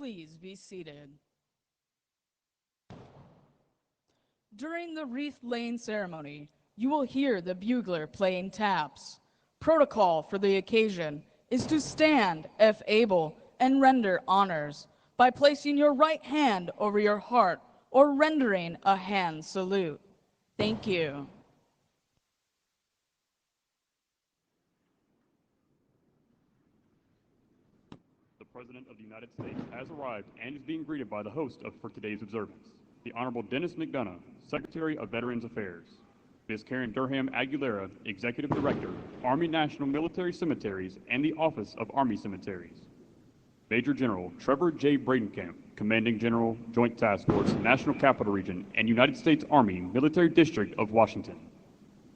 Please be seated. During the wreath-laying ceremony, you will hear the bugler playing taps. Protocol for the occasion is to stand, if able, and render honors by placing your right hand over your heart or rendering a hand salute. Thank you. The President of the United States has arrived and is being greeted by the host for today's observance, the Honorable Dennis McDonough, Secretary of Veterans Affairs, Ms. Karen Durham Aguilera, Executive Director, Army National Military Cemeteries and the Office of Army Cemeteries, Major General Trevor J. Bradenkamp, Commanding General, Joint Task Force, National Capital Region, and United States Army Military District of Washington,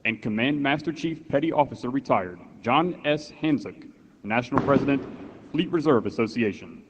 and Command Master Chief Petty Officer Retired John S. Hanzuk, National President, Fleet Reserve Association.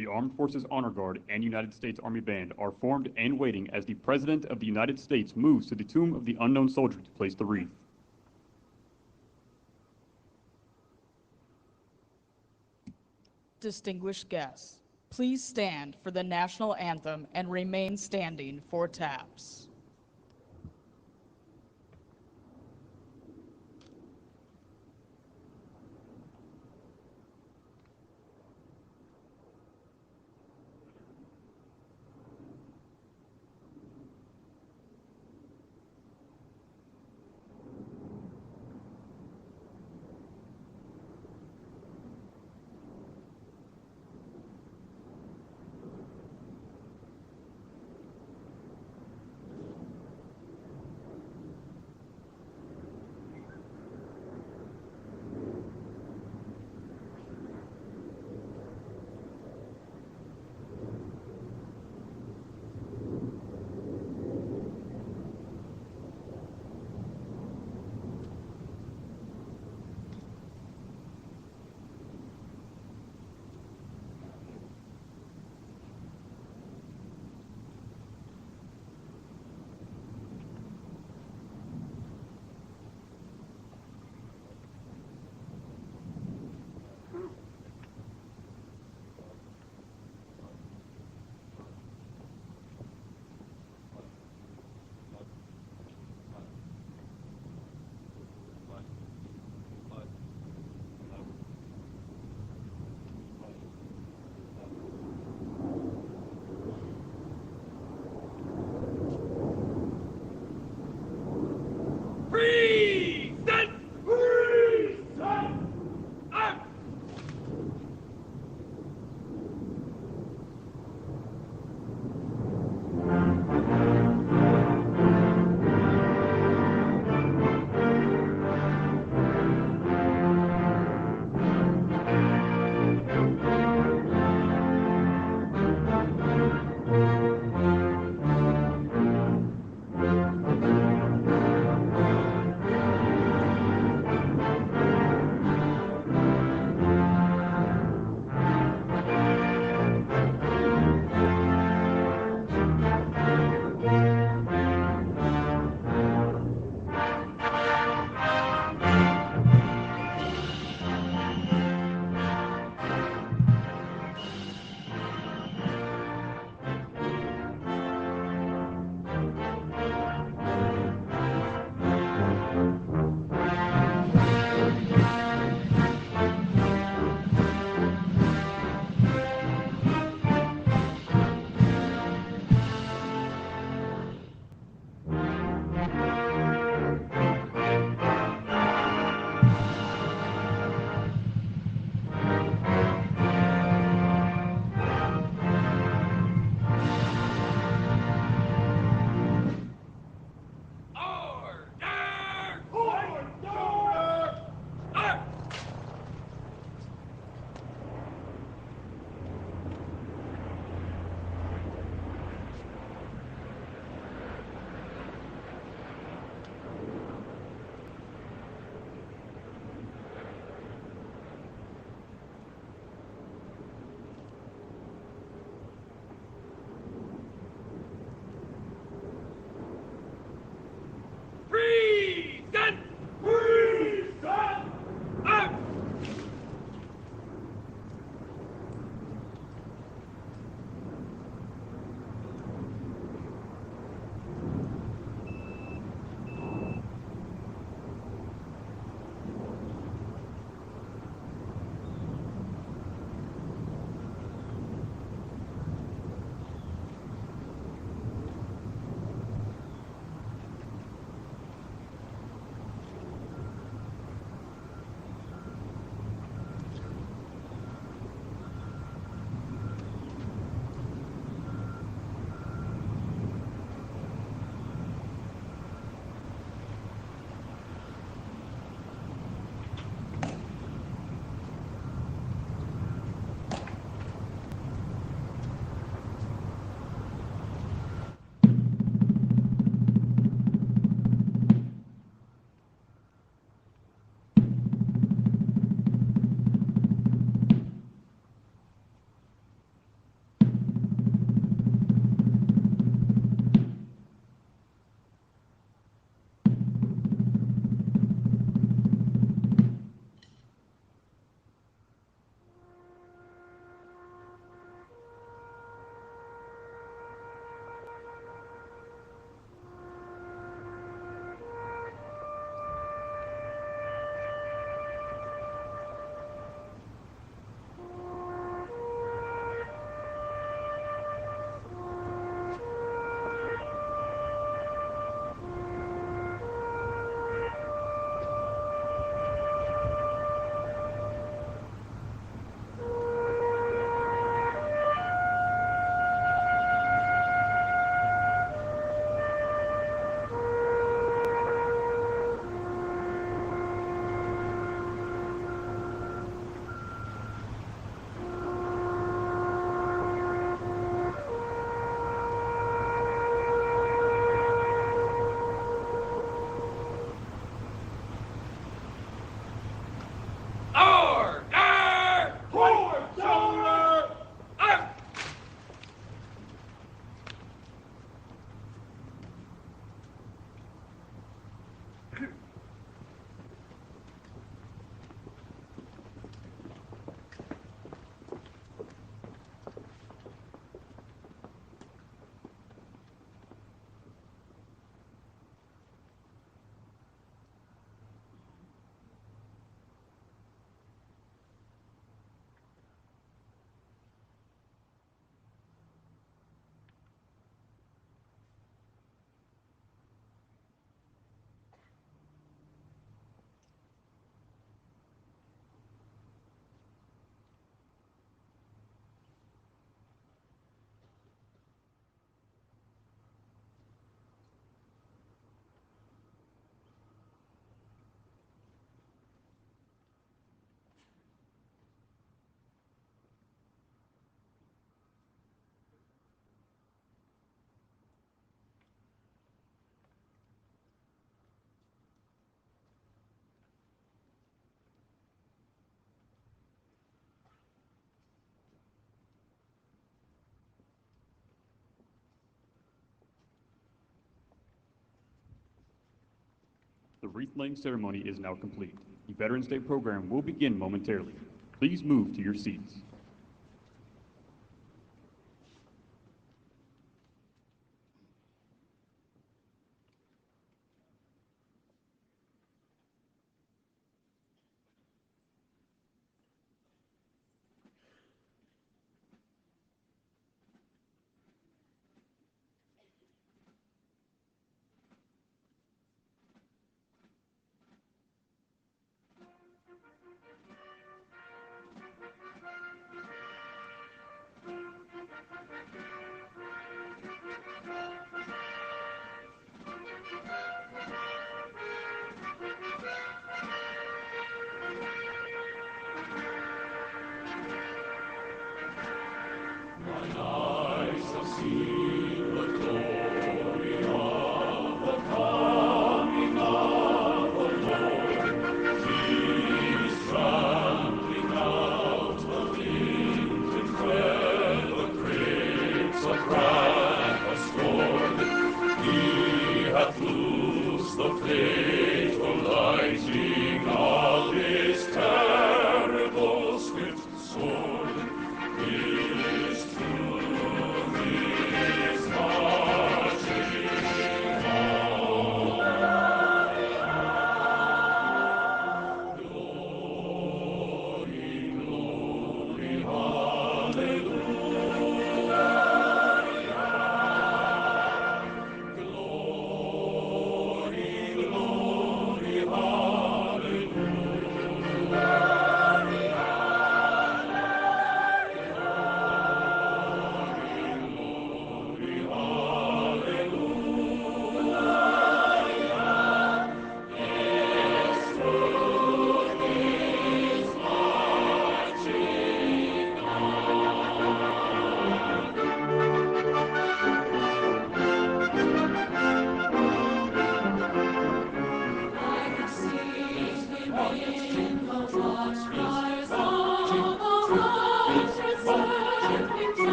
The Armed Forces Honor Guard and United States Army Band are formed and waiting as the President of the United States moves to the tomb of the unknown soldier to place the wreath. Distinguished guests, please stand for the national anthem and remain standing for taps. wreath-laying ceremony is now complete. The Veterans Day program will begin momentarily. Please move to your seats.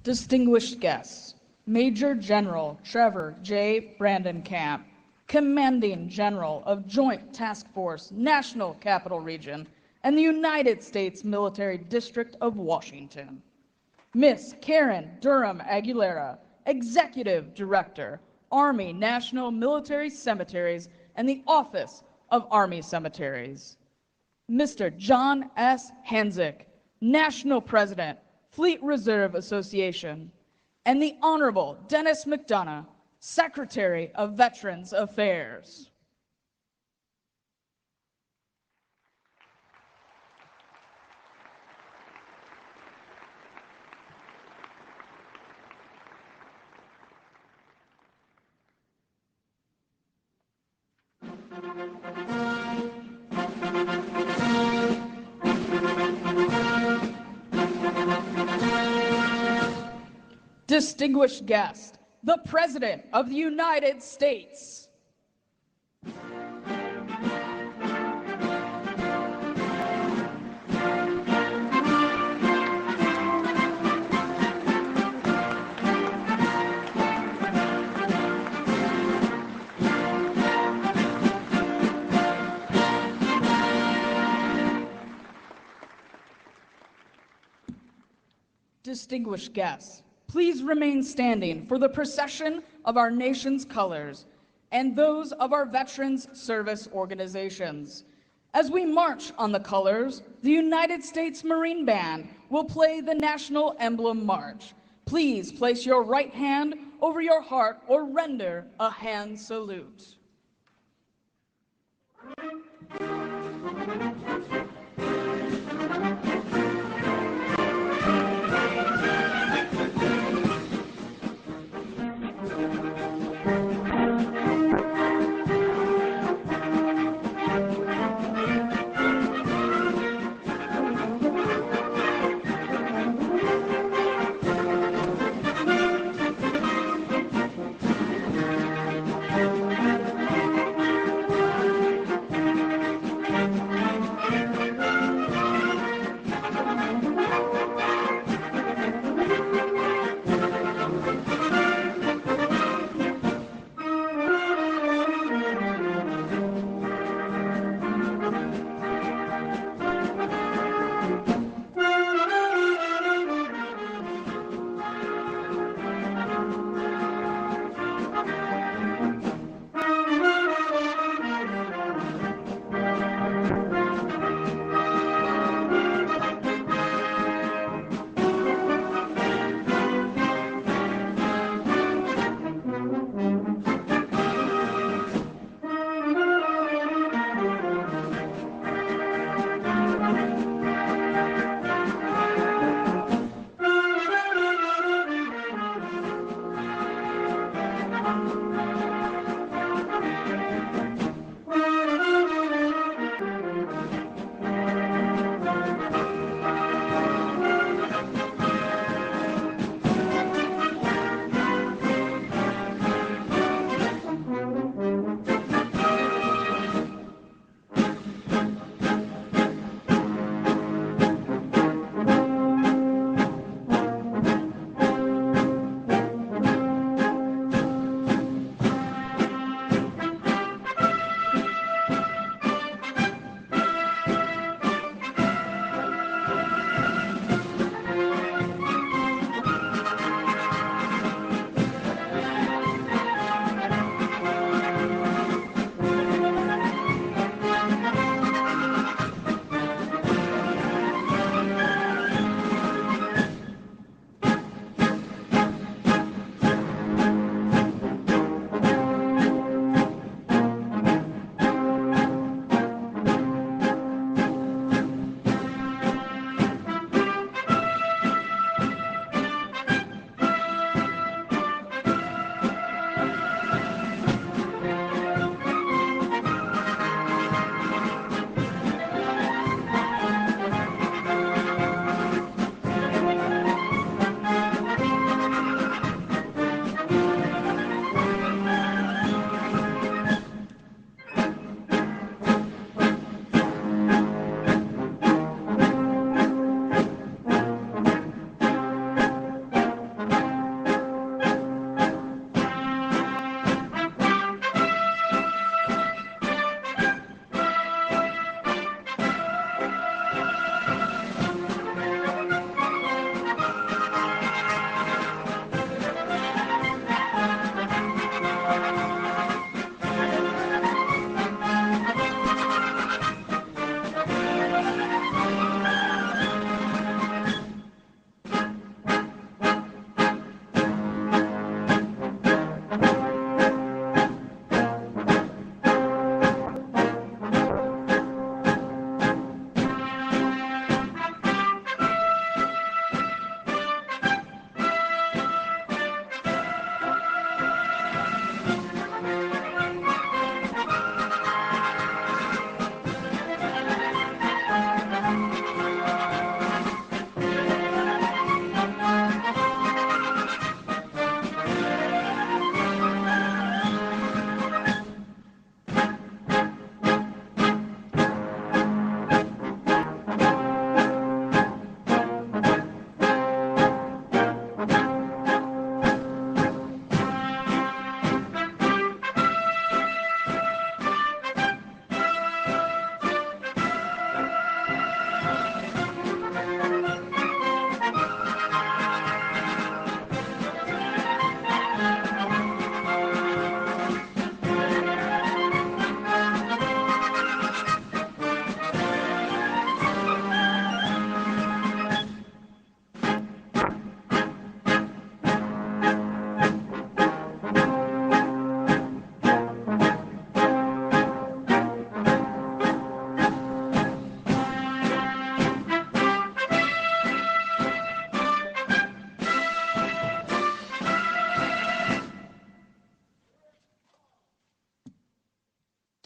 Distinguished guests, Major General Trevor J. Brandenkamp, Commanding General of Joint Task Force, National Capital Region, and the United States Military District of Washington. Miss Karen Durham Aguilera, Executive Director, Army National Military Cemeteries and the Office of Army Cemeteries. Mr. John S. Hanzik, National President, Fleet Reserve Association, and the Honorable Dennis McDonough, Secretary of Veterans Affairs. Distinguished guest, the President of the United States. Distinguished guests, please remain standing for the procession of our nation's colors and those of our veterans service organizations. As we march on the colors, the United States Marine Band will play the National Emblem March. Please place your right hand over your heart or render a hand salute.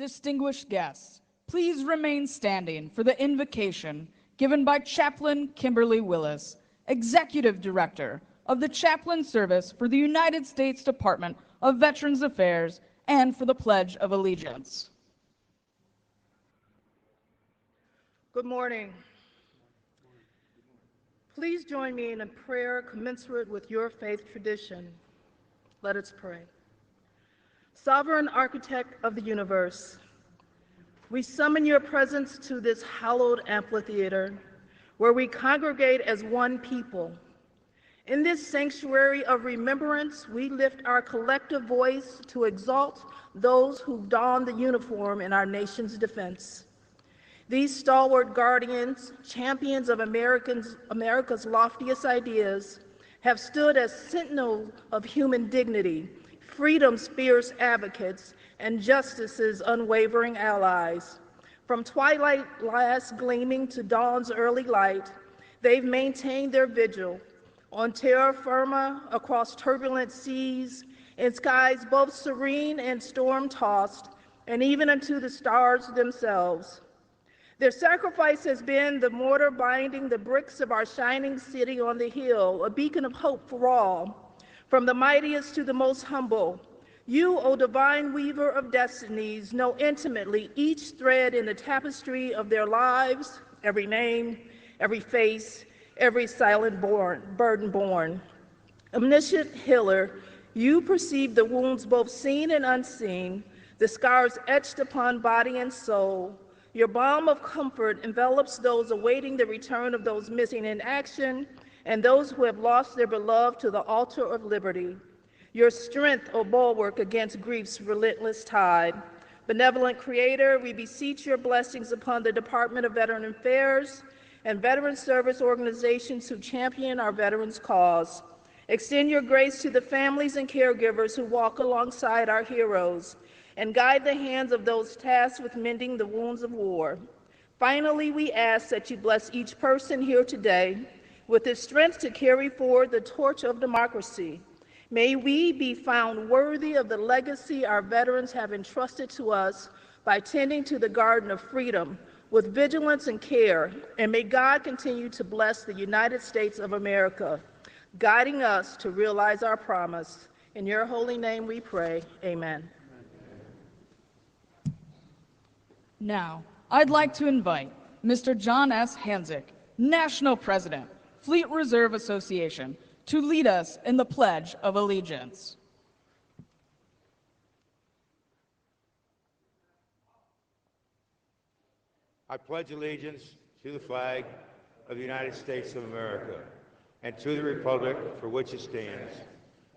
Distinguished guests, please remain standing for the invocation given by Chaplain Kimberly Willis, Executive Director of the Chaplain Service for the United States Department of Veterans Affairs, and for the Pledge of Allegiance. Good morning. Please join me in a prayer commensurate with your faith tradition. Let us pray. Sovereign Architect of the universe, we summon your presence to this hallowed amphitheater where we congregate as one people. In this sanctuary of remembrance, we lift our collective voice to exalt those who don the uniform in our nation's defense. These stalwart guardians, champions of America's loftiest ideas, have stood as sentinels of human dignity, freedom's fierce advocates, and justice's unwavering allies. From twilight last gleaming to dawn's early light, they've maintained their vigil on terra firma across turbulent seas, in skies both serene and storm-tossed, and even unto the stars themselves. Their sacrifice has been the mortar binding the bricks of our shining city on the hill, a beacon of hope for all, from the mightiest to the most humble. You, O divine weaver of destinies, know intimately each thread in the tapestry of their lives, every name, every face, every silent burden borne. Omniscient healer, you perceive the wounds both seen and unseen, the scars etched upon body and soul. Your balm of comfort envelops those awaiting the return of those missing in action and those who have lost their beloved to the altar of liberty. Your strength, O bulwark against grief's relentless tide. Benevolent Creator, we beseech your blessings upon the Department of Veteran Affairs and veteran service organizations who champion our veterans' cause. Extend your grace to the families and caregivers who walk alongside our heroes, and guide the hands of those tasked with mending the wounds of war. Finally, we ask that you bless each person here today with the strength to carry forward the torch of democracy. May we be found worthy of the legacy our veterans have entrusted to us by tending to the garden of freedom with vigilance and care, and may God continue to bless the United States of America, guiding us to realize our promise. In your holy name we pray, amen. Now, I'd like to invite Mr. John S. Hanzik, National President, Fleet Reserve Association, to lead us in the Pledge of Allegiance. I pledge allegiance to the flag of the United States of America and to the republic for which it stands,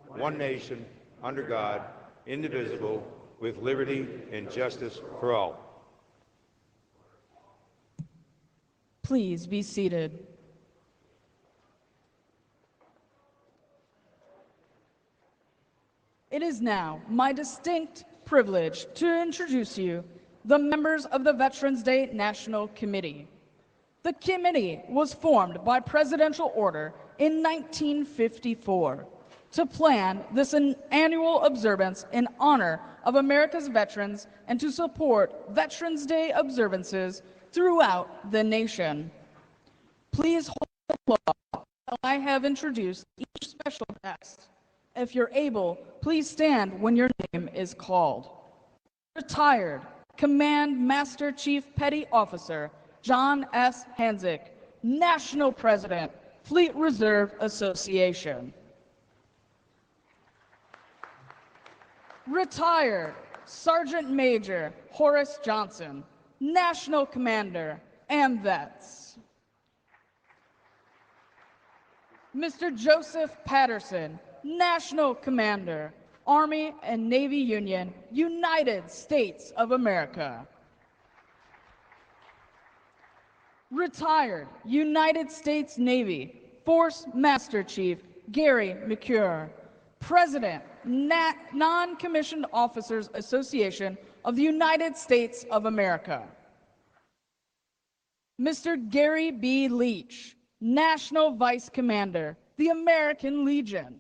one nation, under God, indivisible, with liberty and justice for all. Please be seated. It is now my distinct privilege to introduce you the members of the Veterans Day National Committee. The committee was formed by presidential order in 1954 to plan this annual observance in honor of America's veterans and to support Veterans Day observances throughout the nation. Please hold the applause while I have introduced each special guest. If you're able, please stand when your name is called. Retired Command Master Chief Petty Officer John S. Hanzik, National President, Fleet Reserve Association. Retired Sergeant Major Horace Johnson, National Commander, AMVETS. Mr. Joseph Patterson, National Commander, Army and Navy Union, United States of America. Retired United States Navy Force Master Chief Gary McCure, President, Non-Commissioned Officers Association of the United States of America. Mr. Gary B. Leach, National Vice Commander, the American Legion.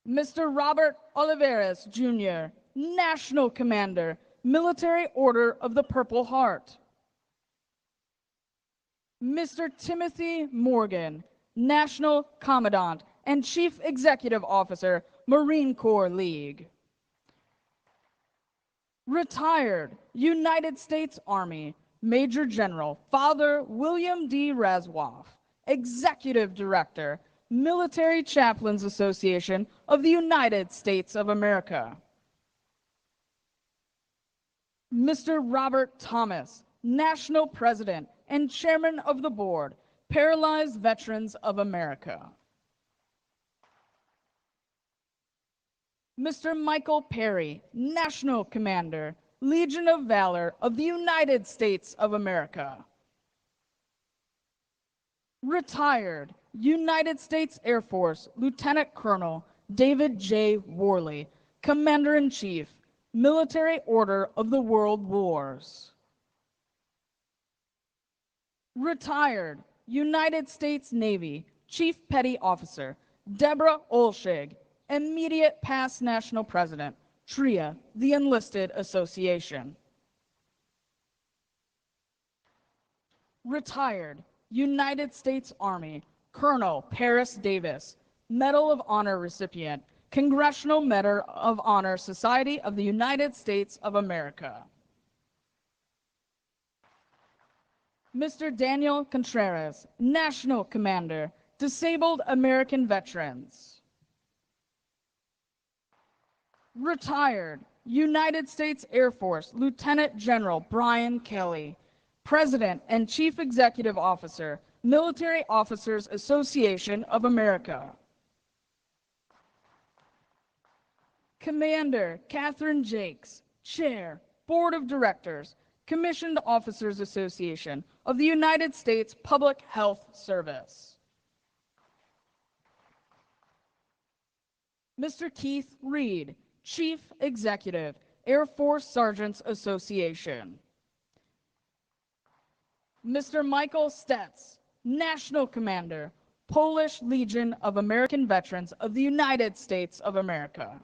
Mr. Robert Olivares, Jr., National Commander, Military Order of the Purple Heart. Mr. Timothy Morgan, National Commandant and Chief Executive Officer, Marine Corps League. Retired United States Army Major General Father William D. Razwoff, Executive Director, Military Chaplains Association of the United States of America. Mr. Robert Thomas, National President and Chairman of the Board, Paralyzed Veterans of America. Mr. Michael Perry, National Commander, Legion of Valor of the United States of America. Retired United States Air Force Lieutenant Colonel David J. Worley, Commander-in-Chief, Military Order of the World Wars. Retired United States Navy Chief Petty Officer Deborah Olshig, Immediate Past National President, TRIA, the Enlisted Association. Retired United States Army Colonel Paris Davis, Medal of Honor recipient, Congressional Medal of Honor Society of the United States of America. Mr. Daniel Contreras, National Commander, Disabled American Veterans. Retired United States Air Force Lieutenant General Brian Kelly, President and Chief Executive Officer, Military Officers Association of America. Commander Catherine Jakes, Chair, Board of Directors, Commissioned Officers Association of the United States Public Health Service. Mr. Keith Reed, Chief Executive, Air Force Sergeants Association. Mr. Michael Stetz, National Commander, Polish Legion of American Veterans of the United States of America.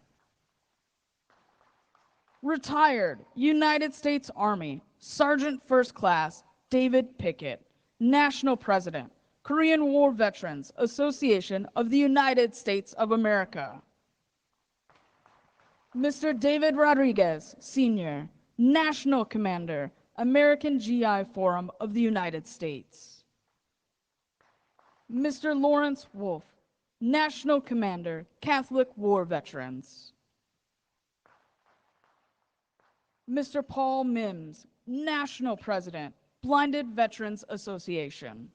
Retired United States Army, Sergeant First Class David Pickett, National President, Korean War Veterans Association of the United States of America. Mr. David Rodriguez, Sr., National Commander, American GI Forum of the United States. Mr. Lawrence Wolf, National Commander, Catholic War Veterans. Mr. Paul Mims, National President, Blinded Veterans Association.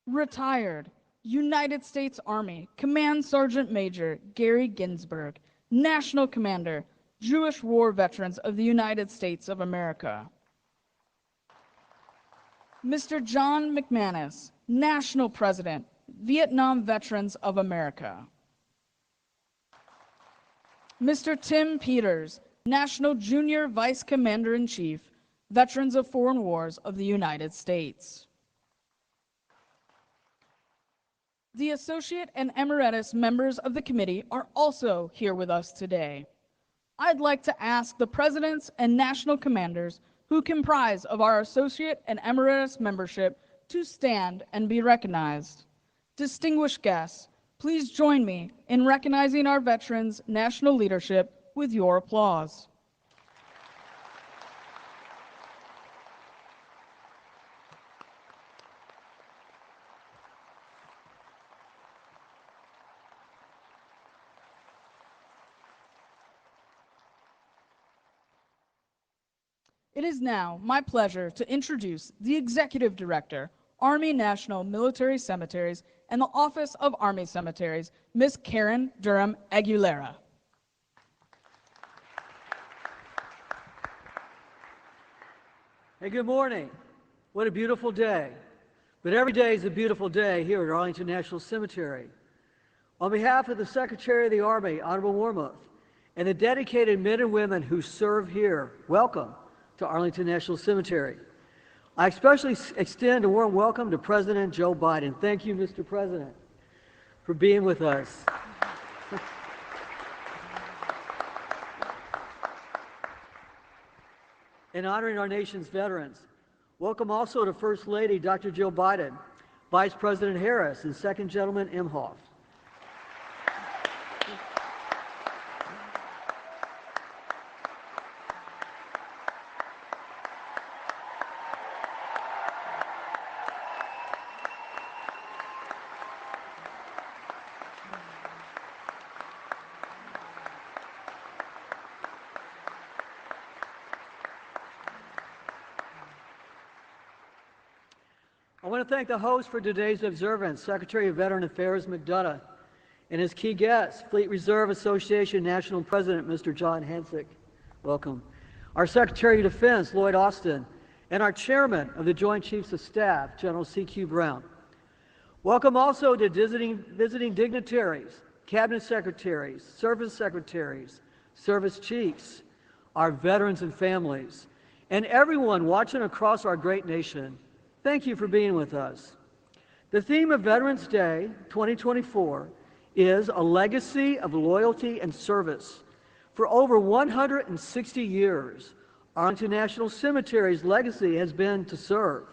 Retired United States Army Command Sergeant Major Gary Ginsberg, National Commander, Jewish War Veterans of the United States of America. Mr. John McManus, National President, Vietnam Veterans of America. Mr. Tim Peters, National Junior Vice Commander-in-Chief, Veterans of Foreign Wars of the United States. The Associate and Emeritus members of the committee are also here with us today. I'd like to ask the Presidents and National Commanders who comprise of our Associate and Emeritus membership to stand and be recognized. Distinguished guests, please join me in recognizing our veterans' national leadership with your applause. It is now my pleasure to introduce the Executive Director, Army National Military Cemeteries and the Office of Army Cemeteries, Ms. Karen Durham Aguilera. Hey, good morning. What a beautiful day. But every day is a beautiful day here at Arlington National Cemetery. On behalf of the Secretary of the Army, Honorable Wormuth, and the dedicated men and women who serve here, welcome to Arlington National Cemetery. I especially extend a warm welcome to President Joe Biden. Thank you, Mr. President, for being with us. and honoring our nation's veterans. Welcome also to First Lady Dr. Jill Biden, Vice President Harris, and Second Gentleman Imhoff. I want to thank the host for today's observance, Secretary of Veteran Affairs McDonough, and his key guests, Fleet Reserve Association National President Mr. John Hansick. Welcome. Our Secretary of Defense, Lloyd Austin, and our Chairman of the Joint Chiefs of Staff, General C.Q. Brown. Welcome also to visiting dignitaries, Cabinet Secretaries, Service Chiefs, our veterans and families, and everyone watching across our great nation. Thank you for being with us. The theme of Veterans Day 2024 is a legacy of loyalty and service. For over 160 years, Arlington National Cemetery's legacy has been to serve,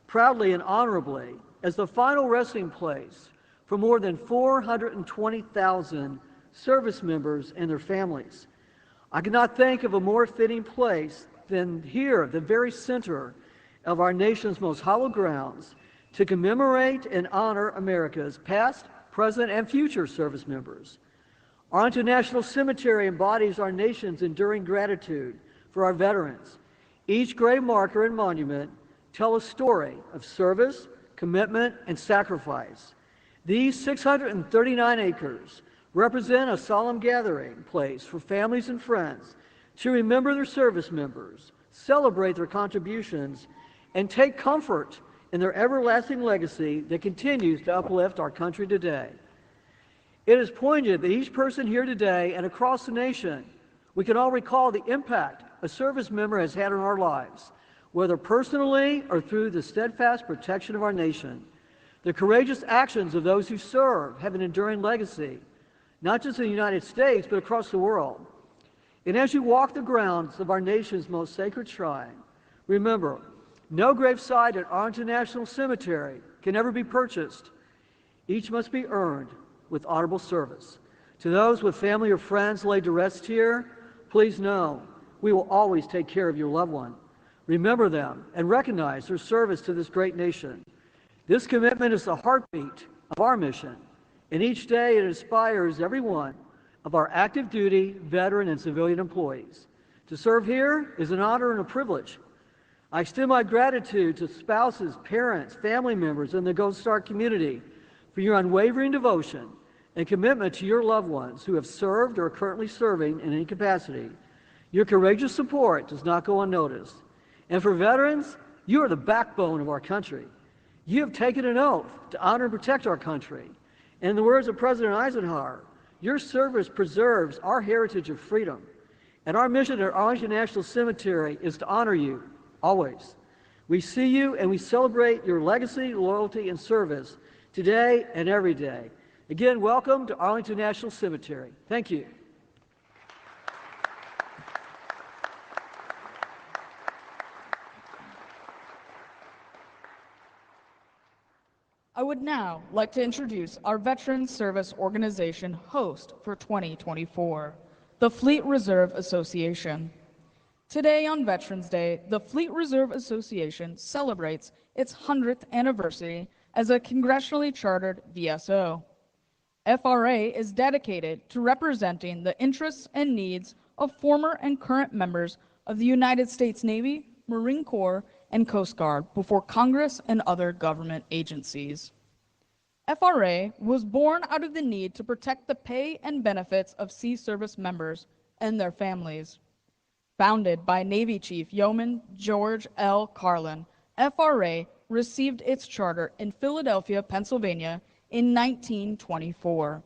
proudly and honorably, as the final resting place for more than 420,000 service members and their families. I cannot think of a more fitting place than here, the very center of our nation's most hallowed grounds, to commemorate and honor America's past, present, and future service members. Arlington National Cemetery embodies our nation's enduring gratitude for our veterans. Each grave marker and monument tell a story of service, commitment, and sacrifice. These 639 acres represent a solemn gathering place for families and friends to remember their service members, celebrate their contributions, and take comfort in their everlasting legacy that continues to uplift our country today. It is poignant that each person here today and across the nation, we can all recall the impact a service member has had on our lives, whether personally or through the steadfast protection of our nation. The courageous actions of those who serve have an enduring legacy, not just in the United States, but across the world. And as you walk the grounds of our nation's most sacred shrine, remember, no gravesite at Arlington National Cemetery can ever be purchased. Each must be earned with honorable service. To those with family or friends laid to rest here, please know we will always take care of your loved one. Remember them and recognize their service to this great nation. This commitment is the heartbeat of our mission, and each day it inspires every one of our active duty, veteran, and civilian employees. To serve here is an honor and a privilege. I extend my gratitude to spouses, parents, family members, and the Gold Star community for your unwavering devotion and commitment to your loved ones who have served or are currently serving in any capacity. Your courageous support does not go unnoticed. And for veterans, you are the backbone of our country. You have taken an oath to honor and protect our country. And in the words of President Eisenhower, your service preserves our heritage of freedom. And our mission at Arlington National Cemetery is to honor you always. We see you and we celebrate your legacy, loyalty, and service today and every day. Again, welcome to Arlington National Cemetery. Thank you. I would now like to introduce our Veterans Service Organization host for 2024, the Fleet Reserve Association. Today on Veterans Day, the Fleet Reserve Association celebrates its 100th anniversary as a congressionally chartered VSO. FRA is dedicated to representing the interests and needs of former and current members of the United States Navy, Marine Corps, and Coast Guard before Congress and other government agencies. FRA was born out of the need to protect the pay and benefits of sea service members and their families. Founded by Navy Chief Yeoman George L. Carlin, FRA received its charter in Philadelphia, Pennsylvania in 1924.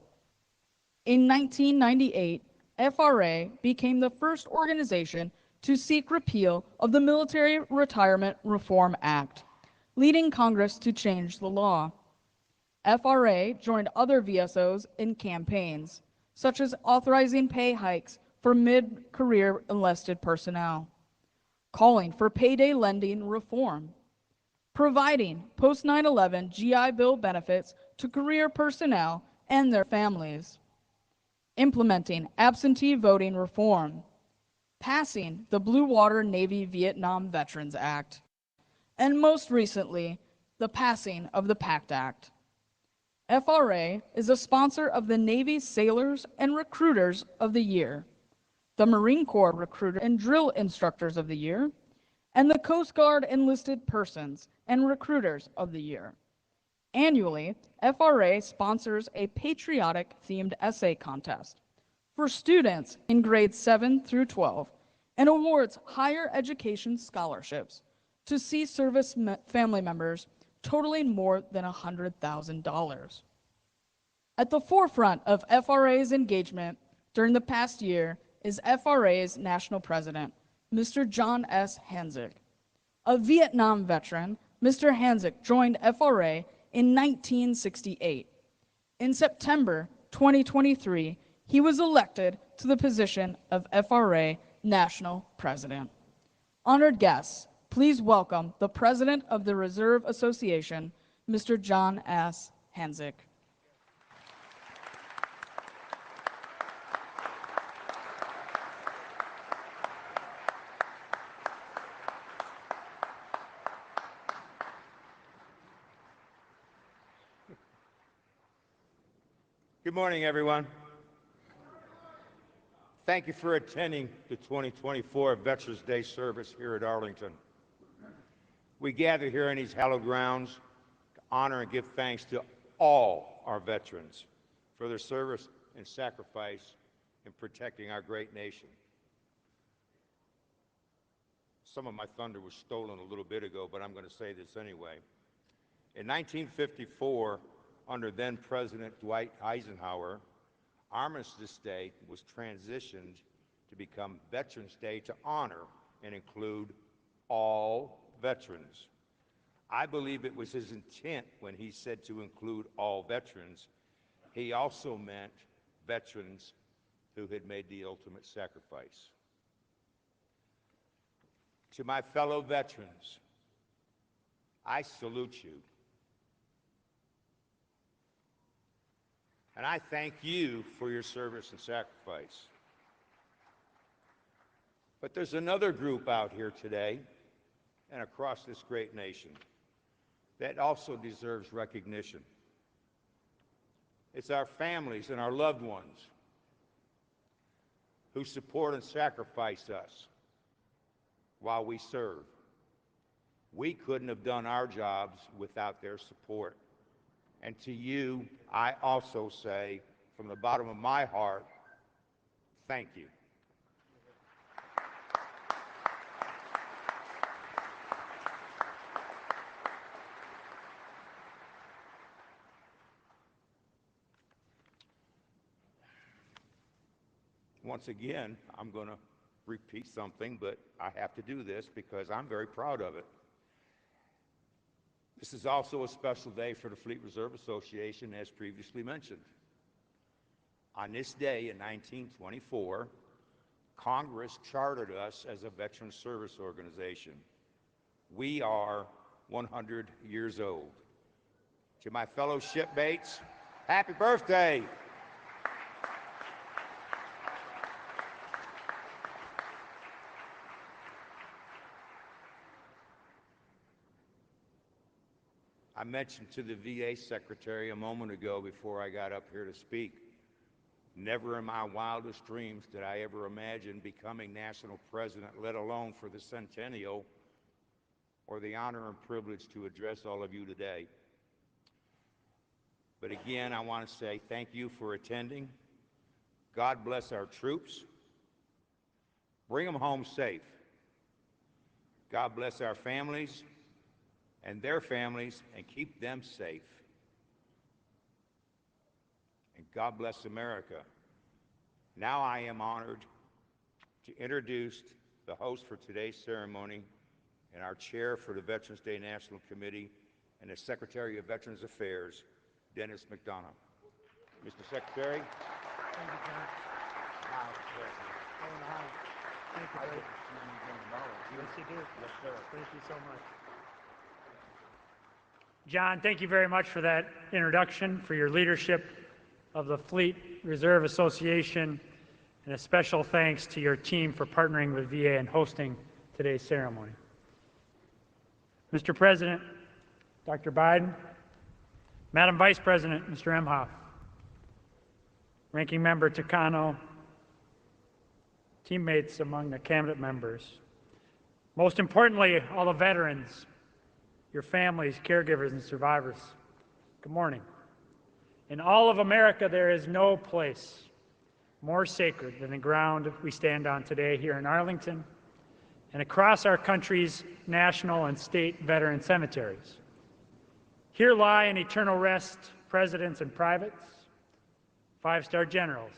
In 1998, FRA became the first organization to seek repeal of the Military Retirement Reform Act, leading Congress to change the law. FRA joined other VSOs in campaigns, such as authorizing pay hikes for mid-career enlisted personnel. calling for payday lending reform, providing post 9/11 GI Bill benefits to career personnel and their families, implementing absentee voting reform, passing the Blue Water Navy Vietnam Veterans Act, and most recently, the passing of the PACT Act. FRA is a sponsor of the Navy Sailors and Recruiters of the Year, the Marine Corps Recruiter and Drill Instructors of the Year, and the Coast Guard Enlisted Persons and Recruiters of the Year. Annually, FRA sponsors a patriotic-themed essay contest for students in grades 7 through 12 and awards higher education scholarships to sea service family members totaling more than $100,000. At the forefront of FRA's engagement during the past year is FRA's national president, Mr. John S. Hanzik. A Vietnam veteran, Mr. Hanzik joined FRA in 1968. In September 2023, he was elected to the position of FRA national president. Honored guests, please welcome the president of the Reserve Association, Mr. John S. Hanzik. Good morning, everyone. Thank you for attending the 2024 Veterans Day service here at Arlington. We gather here in these hallowed grounds to honor and give thanks to all our veterans for their service and sacrifice in protecting our great nation. Some of my thunder was stolen a little bit ago, but I'm going to say this anyway. In 1954, under then-President Dwight Eisenhower, Armistice Day was transitioned to become Veterans Day to honor and include all veterans. I believe it was his intent when he said to include all veterans. He also meant veterans who had made the ultimate sacrifice. To my fellow veterans, I salute you. And I thank you for your service and sacrifice. But there's another group out here today and across this great nation that also deserves recognition. It's our families and our loved ones who support and sacrifice us while we serve. We couldn't have done our jobs without their support. And to you, I also say, from the bottom of my heart, thank you. Once again, I'm going to repeat something, but I have to do this because I'm very proud of it. This is also a special day for the Fleet Reserve Association, as previously mentioned. On this day in 1924, Congress chartered us as a veteran service organization. We are 100 years old. To my fellow shipmates, happy birthday! I mentioned to the VA secretary a moment ago before I got up here to speak, never in my wildest dreams did I ever imagine becoming national president, let alone for the centennial, or the honor and privilege to address all of you today. But again, I want to say thank you for attending. God bless our troops. Bring them home safe. God bless our families and their families, and keep them safe. And God bless America. Now I am honored to introduce the host for today's ceremony and our chair for the Veterans Day National Committee and the Secretary of Veterans Affairs, Dennis McDonough. Mr. Secretary. Thank you, John. Wow, thank you. Thank you. Yes, you do. Yes, sir. Thank you so much. John, thank you very much for that introduction, for your leadership of the Fleet Reserve Association, and a special thanks to your team for partnering with VA and hosting today's ceremony. Mr. President, Dr. Biden, Madam Vice President, Mr. Emhoff, Ranking Member Takano, teammates among the cabinet members, most importantly, all the veterans, your families, caregivers, and survivors, good morning. In all of America, there is no place more sacred than the ground we stand on today here in Arlington and across our country's national and state veteran cemeteries. Here lie in eternal rest presidents and privates, five-star generals,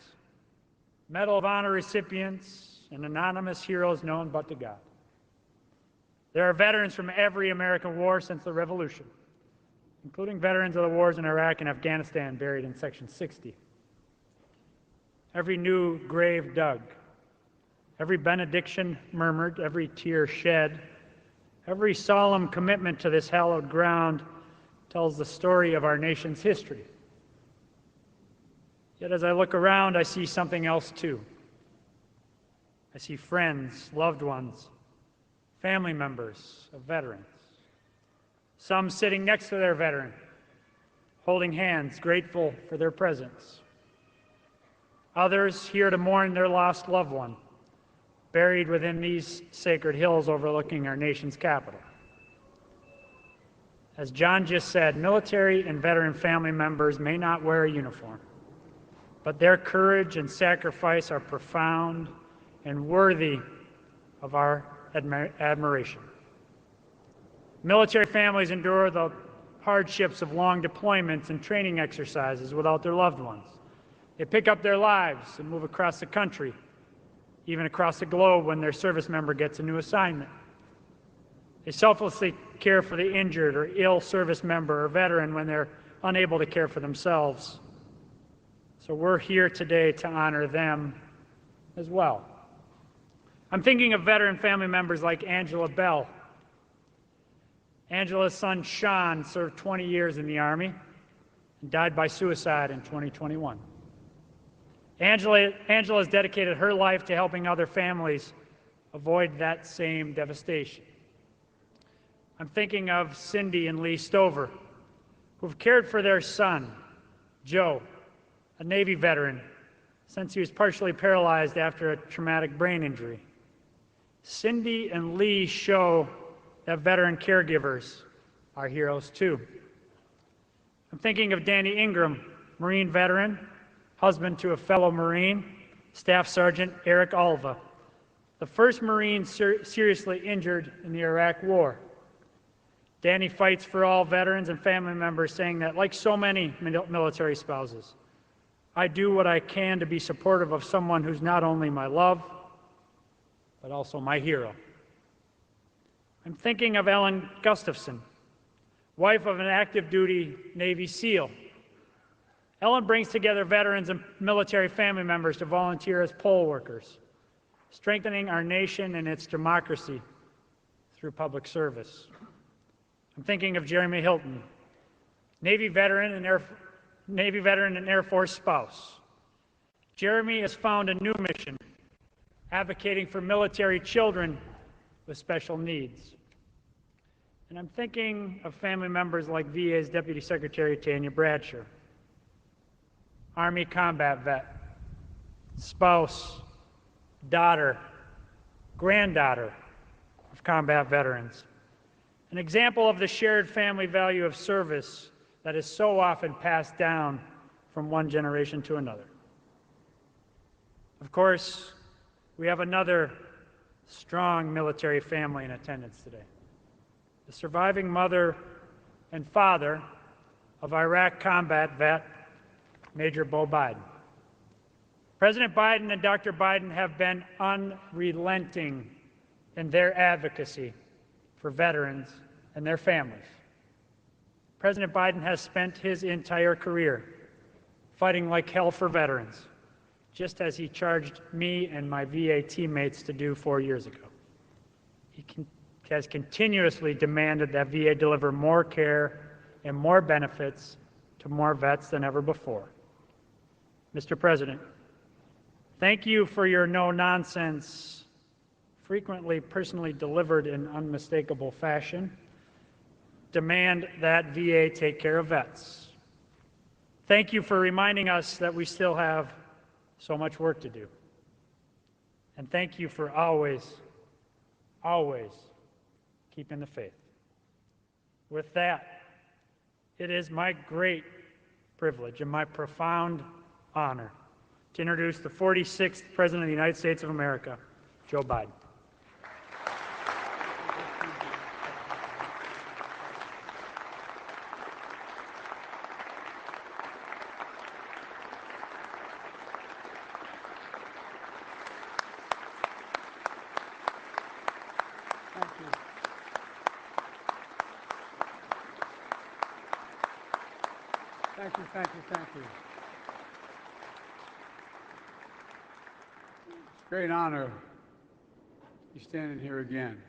Medal of Honor recipients, and anonymous heroes known but to God. There are veterans from every American war since the Revolution, including veterans of the wars in Iraq and Afghanistan buried in Section 60. Every new grave dug, every benediction murmured, every tear shed, every solemn commitment to this hallowed ground tells the story of our nation's history. Yet as I look around, I see something else too. I see friends, loved ones, family members of veterans. Some sitting next to their veteran, holding hands, grateful for their presence. Others here to mourn their lost loved one, buried within these sacred hills overlooking our nation's capital. As John just said, military and veteran family members may not wear a uniform, but their courage and sacrifice are profound and worthy of our admiration. Military families endure the hardships of long deployments and training exercises without their loved ones. They pick up their lives and move across the country, even across the globe when their service member gets a new assignment. They selflessly care for the injured or ill service member or veteran when they're unable to care for themselves. So we're here today to honor them as well. I'm thinking of veteran family members like Angela Bell. Angela's son, Sean, served 20 years in the Army and died by suicide in 2021. Angela has dedicated her life to helping other families avoid that same devastation. I'm thinking of Cindy and Lee Stover, who've cared for their son, Joe, a Navy veteran, since he was partially paralyzed after a traumatic brain injury. Cindy and Lee show that veteran caregivers are heroes too. I'm thinking of Danny Ingram, Marine veteran, husband to a fellow Marine, Staff Sergeant Eric Alva, the first Marine seriously injured in the Iraq War. Danny fights for all veterans and family members, saying that, like so many military spouses, I do what I can to be supportive of someone who's not only my love, but also my hero. I'm thinking of Ellen Gustafson, wife of an active duty Navy SEAL. Ellen brings together veterans and military family members to volunteer as poll workers, strengthening our nation and its democracy through public service. I'm thinking of Jeremy Hilton, Navy veteran and Air Force spouse. Jeremy has found a new mission, advocating for military children with special needs. And I'm thinking of family members like VA's Deputy Secretary Tanya Bradshaw, Army combat vet, spouse, daughter, granddaughter of combat veterans. An example of the shared family value of service that is so often passed down from one generation to another. Of course, we have another strong military family in attendance today. The surviving mother and father of Iraq combat vet, Major Bo Biden. President Biden and Dr. Biden have been unrelenting in their advocacy for veterans and their families. President Biden has spent his entire career fighting like hell for veterans, just as he charged me and my VA teammates to do 4 years ago. has continuously demanded that VA deliver more care and more benefits to more vets than ever before. Mr. President, thank you for your no-nonsense, frequently personally delivered in unmistakable fashion, demand that VA take care of vets. Thank you for reminding us that we still have so much work to do. And thank you for always, always keeping the faith. With that, it is my great privilege and my profound honor to introduce the 46th President of the United States of America, Joe Biden. Thank you. It's a great honor to be standing here again.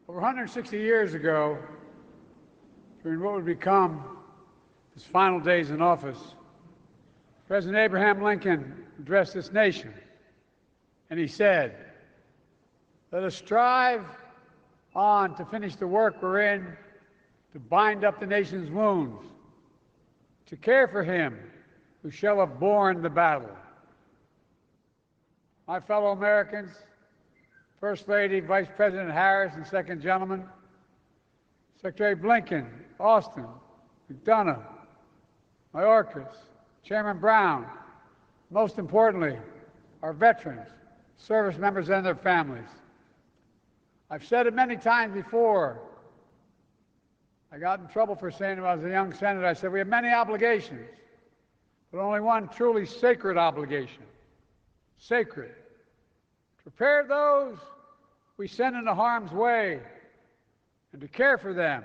Over 160 years ago, during what would become his final days in office, President Abraham Lincoln addressed this nation, and he said, "Let us strive on to finish the work we're in, to bind up the nation's wounds, to care for him who shall have borne the battle." My fellow Americans, First Lady, Vice President Harris, and Second Gentleman, Secretary Blinken, Austin, McDonough, Mayorkas, Chairman Brown, most importantly, our veterans, service members, and their families. I've said it many times before. I got in trouble for saying it when I was a young senator. I said, we have many obligations, but only one truly sacred obligation. Sacred. To prepare those we send into harm's way and to care for them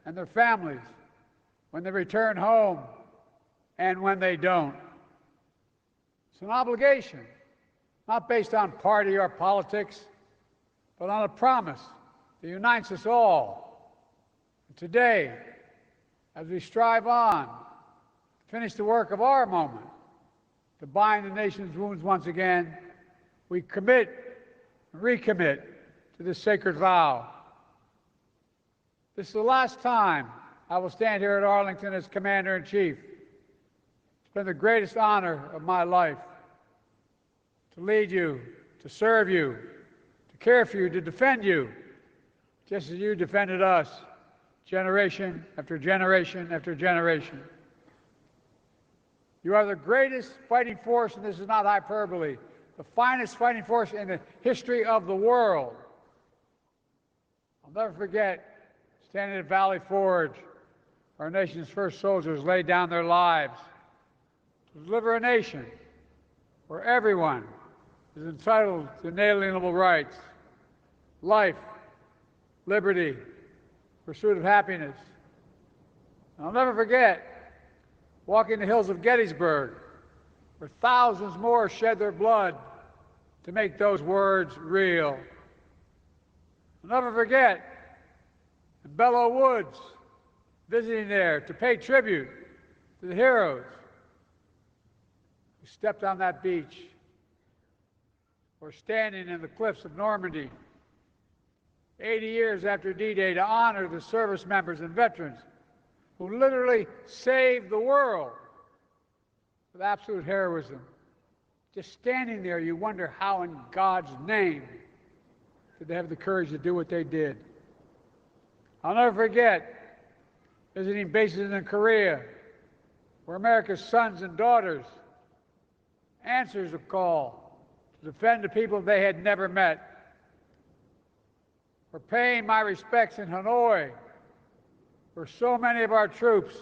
and their families when they return home and when they don't. It's an obligation, not based on party or politics, but on a promise that unites us all. Today, as we strive on to finish the work of our moment, to bind the nation's wounds once again, we commit and recommit to this sacred vow. This is the last time I will stand here at Arlington as Commander-in-Chief. It's been the greatest honor of my life to lead you, to serve you, to care for you, to defend you, just as you defended us. Generation after generation after generation. You are the greatest fighting force, and this is not hyperbole, the finest fighting force in the history of the world. I'll never forget standing at Valley Forge, our nation's first soldiers laid down their lives to deliver a nation where everyone is entitled to inalienable rights, life, liberty, pursuit of happiness. And I'll never forget walking the hills of Gettysburg, where thousands more shed their blood to make those words real. I'll never forget in Belleau Woods, visiting there to pay tribute to the heroes who stepped on that beach, or standing in the cliffs of Normandy 80 years after D-Day to honor the service members and veterans who literally saved the world with absolute heroism. Just standing there, you wonder how in God's name did they have the courage to do what they did. I'll never forget visiting bases in Korea, where America's sons and daughters answered the call to defend the people they had never met. For paying my respects in Hanoi, where so many of our troops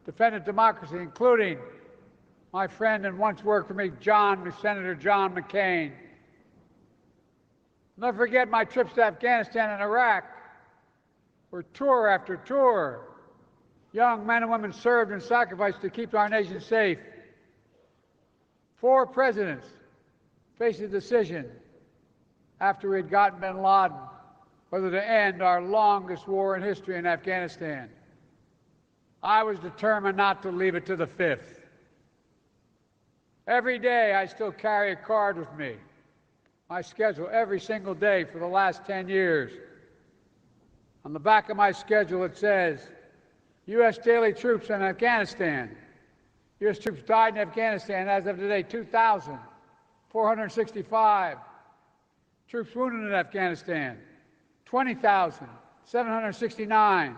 defended democracy, including my friend and once worked for me, Senator John McCain. I'll never forget my trips to Afghanistan and Iraq, where tour after tour, young men and women served and sacrificed to keep our nation safe. 4 presidents faced a decision after we had gotten bin Laden, whether to end our longest war in history in Afghanistan. I was determined not to leave it to the fifth. Every day I still carry a card with me, my schedule every single day for the last 10 years. On the back of my schedule it says, U.S. daily troops in Afghanistan. U.S. troops died in Afghanistan as of today, 2,465. Troops wounded in Afghanistan, 20,769.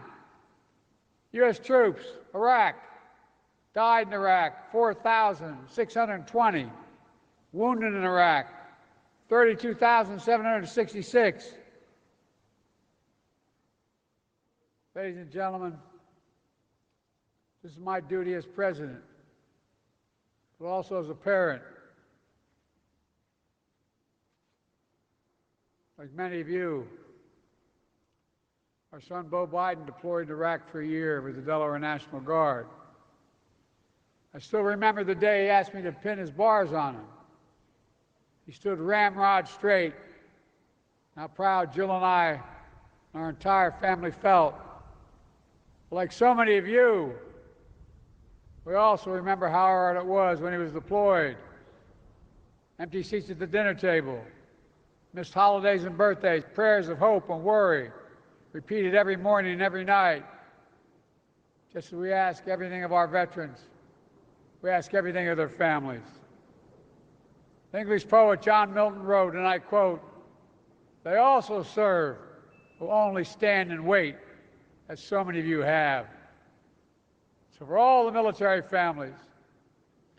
U.S. troops, Iraq, died in Iraq, 4,620. Wounded in Iraq, 32,766. Ladies and gentlemen, this is my duty as president, but also as a parent. Like many of you, our son Bo Biden deployed to Iraq for a year with the Delaware National Guard. I still remember the day he asked me to pin his bars on him. He stood ramrod straight. How proud Jill and I and our entire family felt. Like so many of you, we also remember how hard it was when he was deployed. Empty seats at the dinner table, missed holidays and birthdays, prayers of hope and worry, repeated every morning and every night. Just as we ask everything of our veterans, we ask everything of their families. The English poet John Milton wrote, and I quote, "They also serve who only stand and wait, as so many of you have." So for all the military families,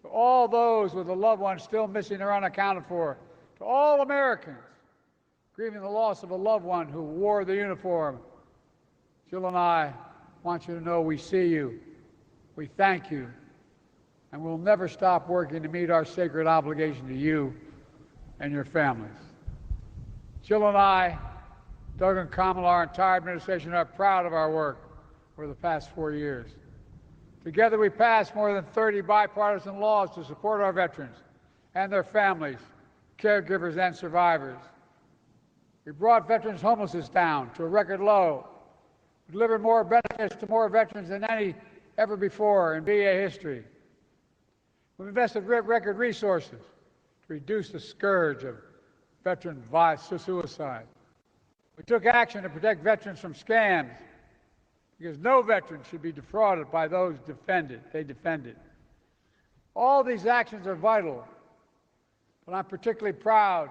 to all those with a loved one still missing or unaccounted for, to all Americans grieving the loss of a loved one who wore the uniform, Jill and I want you to know we see you, we thank you, and we'll never stop working to meet our sacred obligation to you and your families. Jill and I, Doug and Kamala, our entire administration, are proud of our work over the past 4 years. Together we passed more than 30 bipartisan laws to support our veterans and their families, caregivers, and survivors. We brought veterans' homelessness down to a record low. We delivered more benefits to more veterans than any ever before in VA history. We've invested record resources to reduce the scourge of veteran suicide. We took action to protect veterans from scams because no veteran should be defrauded by those they defended. All these actions are vital, but I'm particularly proud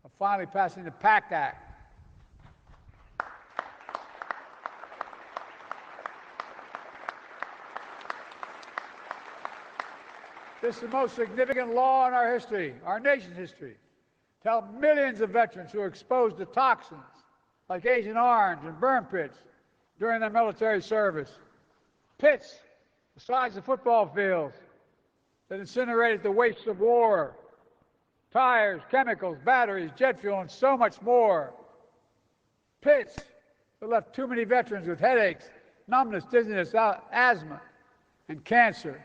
of finally passing the PACT Act. This is the most significant law in our history, our nation's history, to help millions of veterans who are exposed to toxins like Agent Orange and burn pits during their military service. Pits the size of football fields that incinerated the wastes of war, tires, chemicals, batteries, jet fuel, and so much more. Pits that left too many veterans with headaches, numbness, dizziness, asthma, and cancer.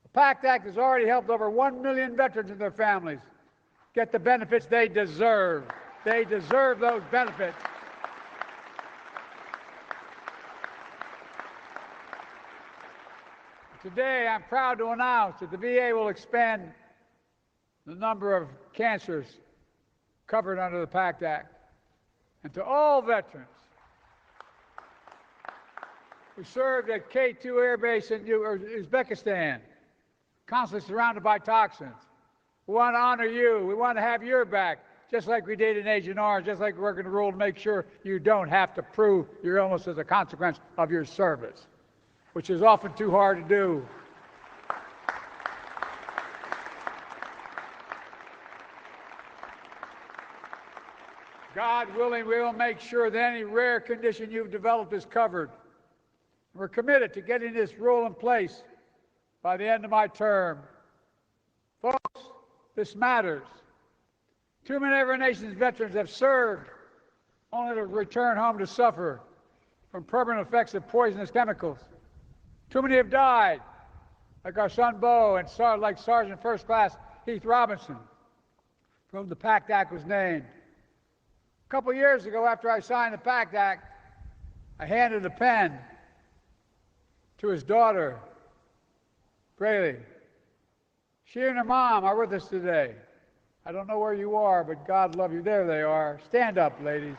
The PACT Act has already helped over 1 million veterans and their families get the benefits they deserve. They deserve those benefits. Today, I'm proud to announce that the VA will expand the number of cancers covered under the PACT Act. And to all veterans who served at K2 Air Base in Uzbekistan, constantly surrounded by toxins, we want to honor you. We want to have your back, just like we did in Agent Orange, just like we're going to rule to make sure you don't have to prove your illness as a consequence of your service, which is often too hard to do. God willing, we will make sure that any rare condition you've developed is covered. We're committed to getting this rule in place by the end of my term. Folks, this matters. Too many of our nation's veterans have served only to return home to suffer from permanent effects of poisonous chemicals. Too many have died, like our son Bo and like Sergeant First Class Heath Robinson. for whom the PACT Act was named. A couple years ago, after I signed the PACT Act, I handed a pen to his daughter, Braley. She and her mom are with us today. I don't know where you are, but God love you. There they are. Stand up, ladies.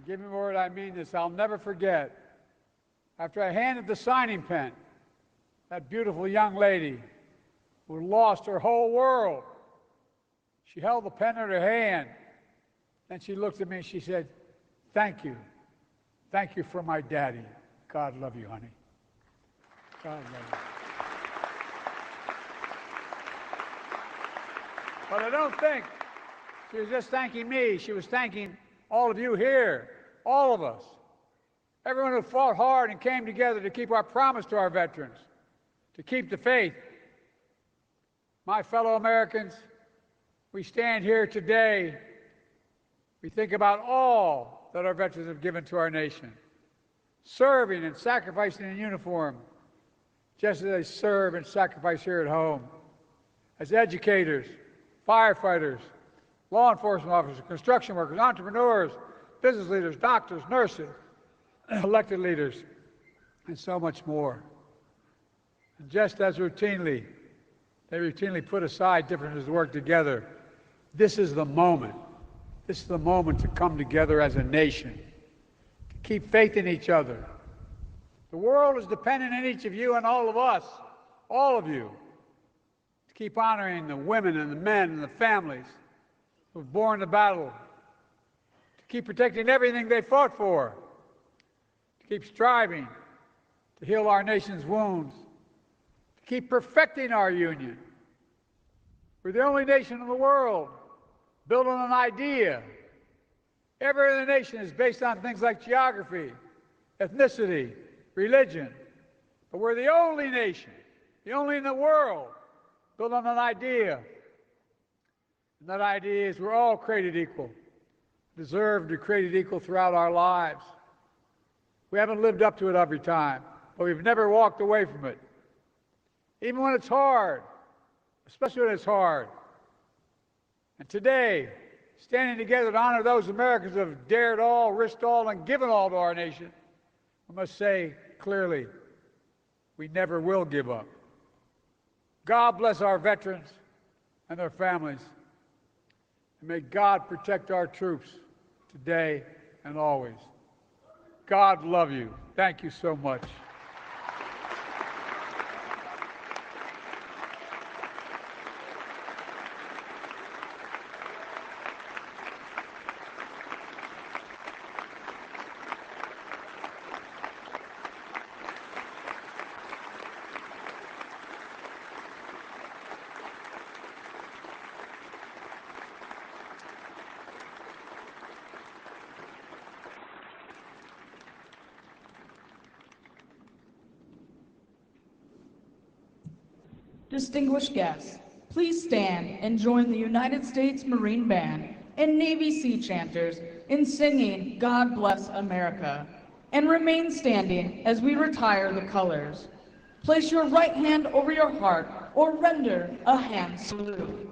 Give me a word, I mean this. I'll never forget. After I handed the signing pen, that beautiful young lady who lost her whole world, she held the pen in her hand, and she looked at me and she said, "Thank you. Thank you for my daddy. God love you, honey. God love you." But I don't think she was just thanking me. She was thanking all of you here, all of us, everyone who fought hard and came together to keep our promise to our veterans, to keep the faith. My fellow Americans, we stand here today, we think about all that our veterans have given to our nation, serving and sacrificing in uniform, just as they serve and sacrifice here at home, as educators, firefighters, law enforcement officers, construction workers, entrepreneurs, business leaders, doctors, nurses, elected leaders, and so much more. And just as they routinely put aside differences to work together, this is the moment. This is the moment to come together as a nation, to keep faith in each other. The world is dependent on each of you and all of us, all of you, to keep honoring the women and the men and the families who have borne the battle, to keep protecting everything they fought for, to keep striving to heal our nation's wounds, to keep perfecting our union. We're the only nation in the world built on an idea. Every other nation is based on things like geography, ethnicity, religion. But we're the only nation, the only in the world, built on an idea. And that idea is we're all created equal, deserve to be created equal throughout our lives. We haven't lived up to it every time, but we've never walked away from it. Even when it's hard, especially when it's hard. And today, standing together to honor those Americans who have dared all, risked all, and given all to our nation, we must say clearly, we never will give up. God bless our veterans and their families. And may God protect our troops today and always. God love you. Thank you so much. Distinguished guests, please stand and join the United States Marine Band and Navy Sea Chanters in singing God Bless America, and remain standing as we retire the colors. Place your right hand over your heart or render a hand salute.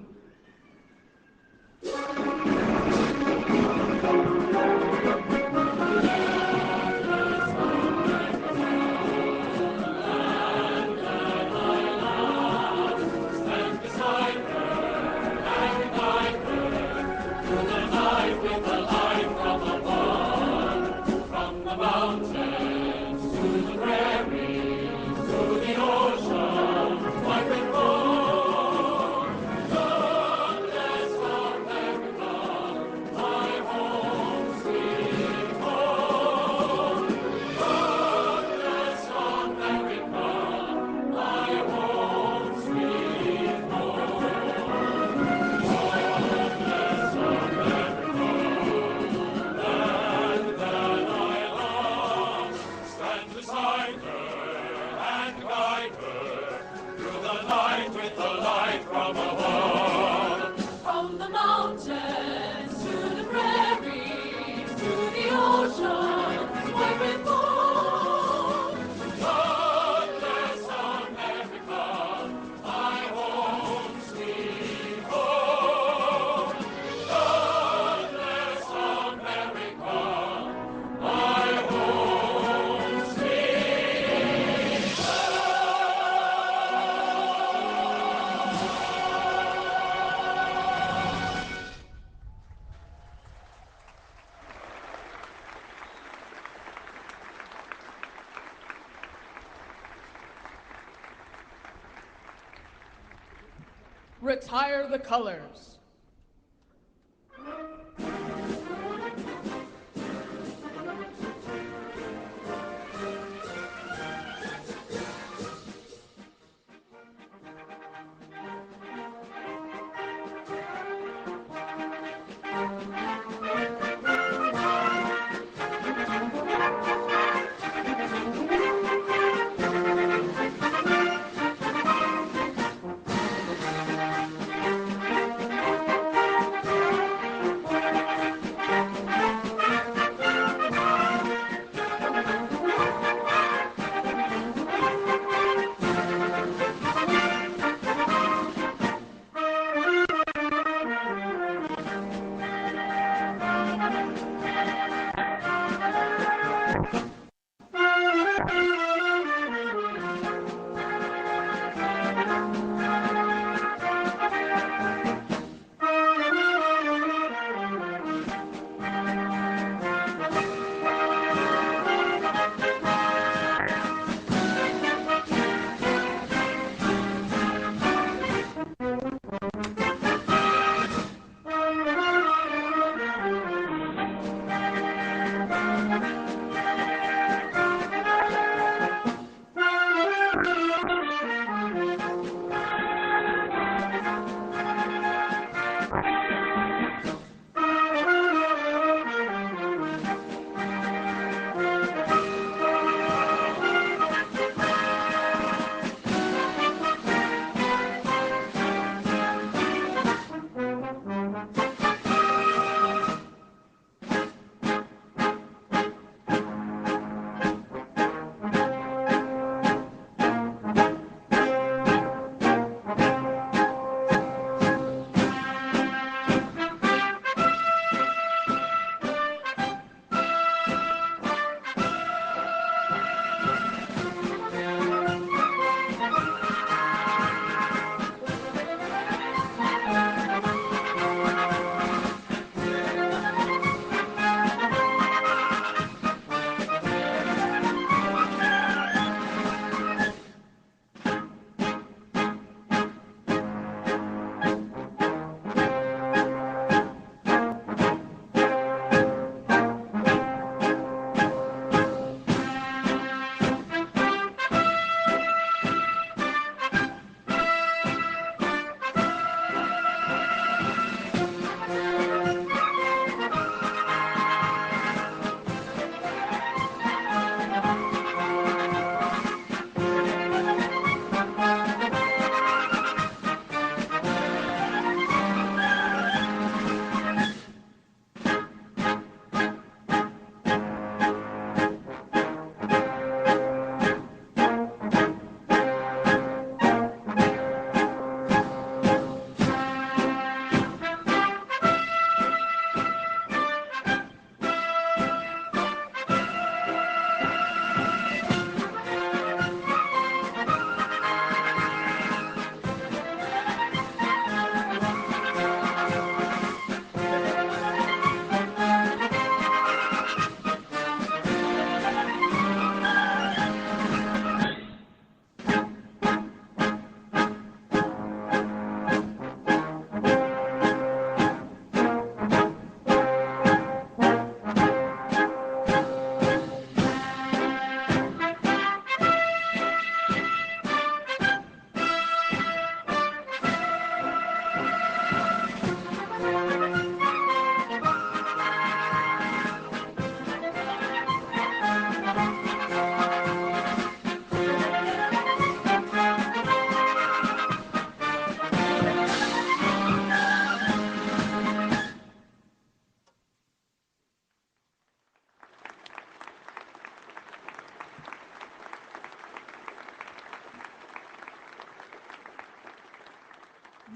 From the mountains to the prairies, to the Retire the colors.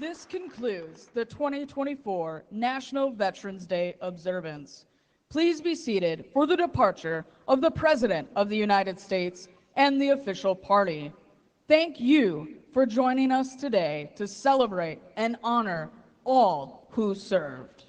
This concludes the 2024 National Veterans Day Observance. Please be seated for the departure of the President of the United States and the official party. Thank you for joining us today to celebrate and honor all who served.